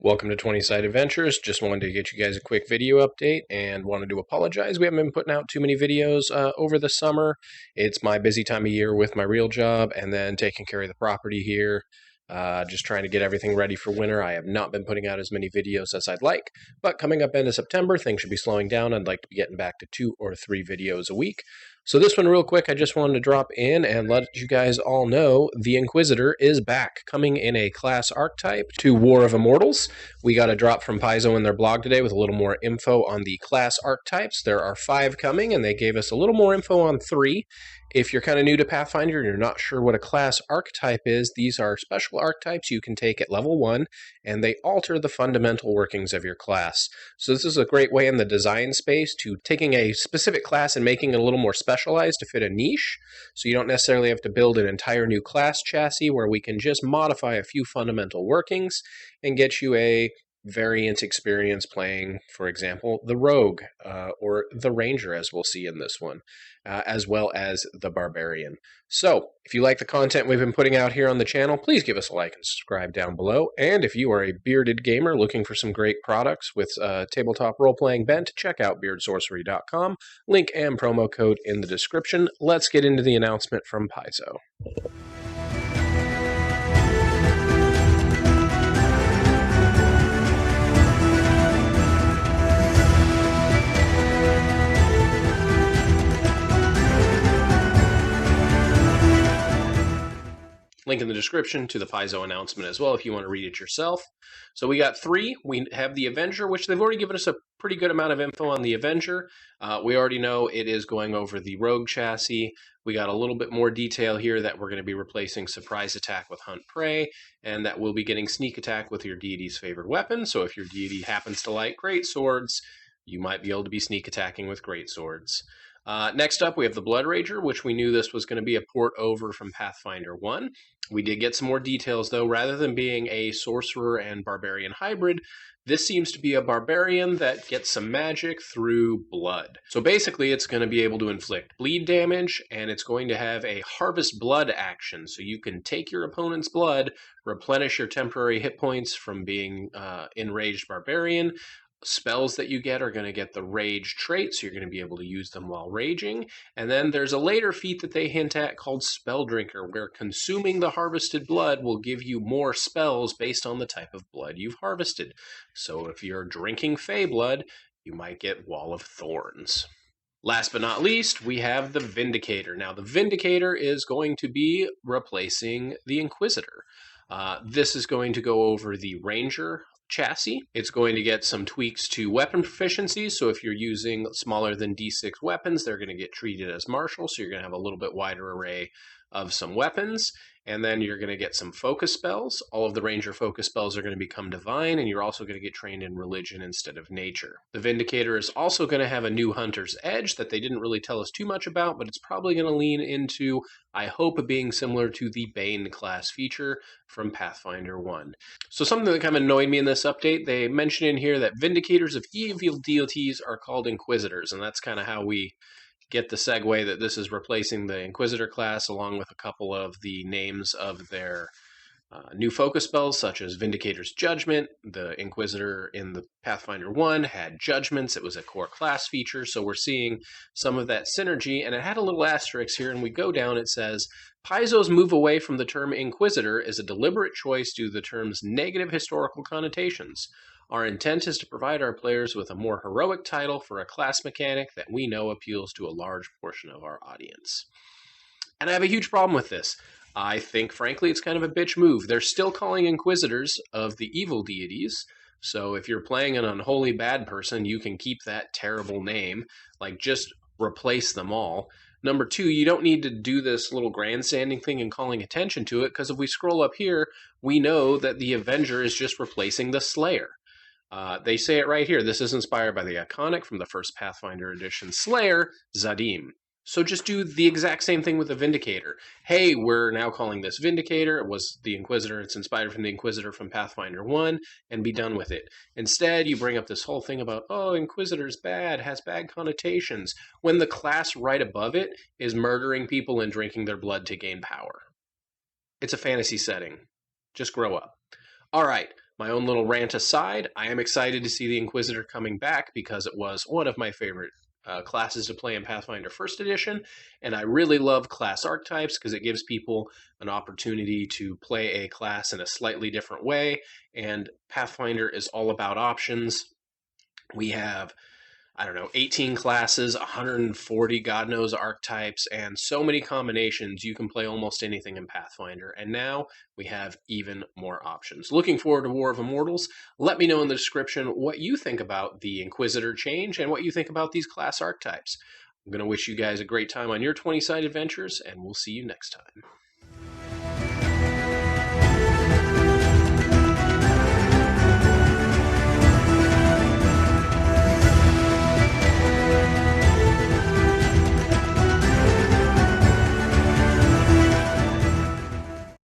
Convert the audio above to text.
Welcome to 20-Side Adventures. Just wanted to get you guys a quick video update and wanted to apologize. We haven't been putting out too many videos over the summer. It's my busy time of year with my real job and then taking care of the property here. Just trying to get everything ready for winter. I have not been putting out as many videos as I'd like, but coming up into September, things should be slowing down. I'd like to be getting back to 2 or 3 videos a week. So this one real quick, I just wanted to drop in and let you guys all know the Inquisitor is back, coming in a class archetype to War of Immortals. We got a drop from Paizo in their blog today with a little more info on the class archetypes. There are 5 coming, and they gave us a little more info on 3. If you're kind of new to Pathfinder and you're not sure what a class archetype is, these are special archetypes you can take at level 1, and they alter the fundamental workings of your class. So this is a great way in the design space to taking a specific class and making it a little more specialized to fit a niche. So you don't necessarily have to build an entire new class chassis where we can just modify a few fundamental workings and get you a variant experience playing, for example, the Rogue or the Ranger, as we'll see in this one, as well as the Barbarian. So, if you like the content we've been putting out here on the channel, please give us a like and subscribe down below. And if you are a bearded gamer looking for some great products with tabletop role-playing bent, check out beardsorcery.com. Link and promo code in the description. Let's get into the announcement from Paizo. Link in the description to the Paizo announcement as well if you want to read it yourself. So we got 3. We have the Avenger, which they've already given us a pretty good amount of info on the Avenger. We already know it is going over the Rogue chassis. We got a little bit more detail here that we're going to be replacing Surprise Attack with Hunt Prey, and that we'll be getting Sneak Attack with your deity's favorite weapon. So if your deity happens to like great swords, you might be able to be sneak attacking with great swords. Next up, we have the Bloodrager, which we knew this was going to be a port over from Pathfinder 1. We did get some more details, though. Rather than being a Sorcerer and Barbarian hybrid, this seems to be a Barbarian that gets some magic through blood. So basically, it's going to be able to inflict bleed damage, and it's going to have a Harvest Blood action. So you can take your opponent's blood, replenish your temporary hit points from being Enraged Barbarian. Spells that you get are going to get the Rage trait, so you're going to be able to use them while raging. And then there's a later feat that they hint at called Spell Drinker, where consuming the harvested blood will give you more spells based on the type of blood you've harvested. So if you're drinking Fey blood, you might get Wall of Thorns. Last but not least, we have the Vindicator. Now, the Vindicator is going to be replacing the Inquisitor. This is going to go over the Ranger chassis. It's going to get some tweaks to weapon proficiency, so if you're using smaller than D6 weapons, they're going to get treated as martial, so you're going to have a little bit wider array of some weapons. And then you're going to get some focus spells. All of the Ranger focus spells are going to become divine, and you're also going to get trained in religion instead of nature. The Vindicator is also going to have a new Hunter's Edge that they didn't really tell us too much about, but it's probably going to lean into, I hope, being similar to the Bane class feature from Pathfinder 1. So something that kind of annoyed me in this update, they mention in here that Vindicators of evil deities are called Inquisitors, and that's kind of how we get the segue that this is replacing the Inquisitor class along with a couple of the names of their new focus spells, such as Vindicator's Judgment. The Inquisitor in the Pathfinder 1 had Judgments. It was a core class feature, so we're seeing some of that synergy, and it had a little asterisk here, and we go down, it says, Paizo's move away from the term Inquisitor is a deliberate choice due to the term's negative historical connotations. Our intent is to provide our players with a more heroic title for a class mechanic that we know appeals to a large portion of our audience. And I have a huge problem with this. I think, frankly, it's kind of a bitch move. They're still calling Inquisitors of the evil deities, so if you're playing an unholy bad person, you can keep that terrible name. Like, just replace them all. Number 2, you don't need to do this little grandstanding thing and calling attention to it, because if we scroll up here, we know that the Avenger is just replacing the Slayer. They say it right here. This is inspired by the iconic from the first Pathfinder edition Slayer, Zadim. So just do the exact same thing with the Vindicator. Hey, we're now calling this Vindicator. It was the Inquisitor. It's inspired from the Inquisitor from Pathfinder 1, and be done with it. Instead, you bring up this whole thing about, oh, Inquisitor's bad, has bad connotations, when the class right above it is murdering people and drinking their blood to gain power. It's a fantasy setting. Just grow up. All right. my own little rant aside, I am excited to see the Inquisitor coming back because it was one of my favorite classes to play in Pathfinder First Edition, and I really love class archetypes because it gives people an opportunity to play a class in a slightly different way, and Pathfinder is all about options. We have, I don't know, 18 classes, 140 God knows archetypes, and so many combinations. You can play almost anything in Pathfinder. And now we have even more options. Looking forward to War of Immortals. Let me know in the description what you think about the Inquisitor change and what you think about these class archetypes. I'm going to wish you guys a great time on your 20-sided adventures, and we'll see you next time.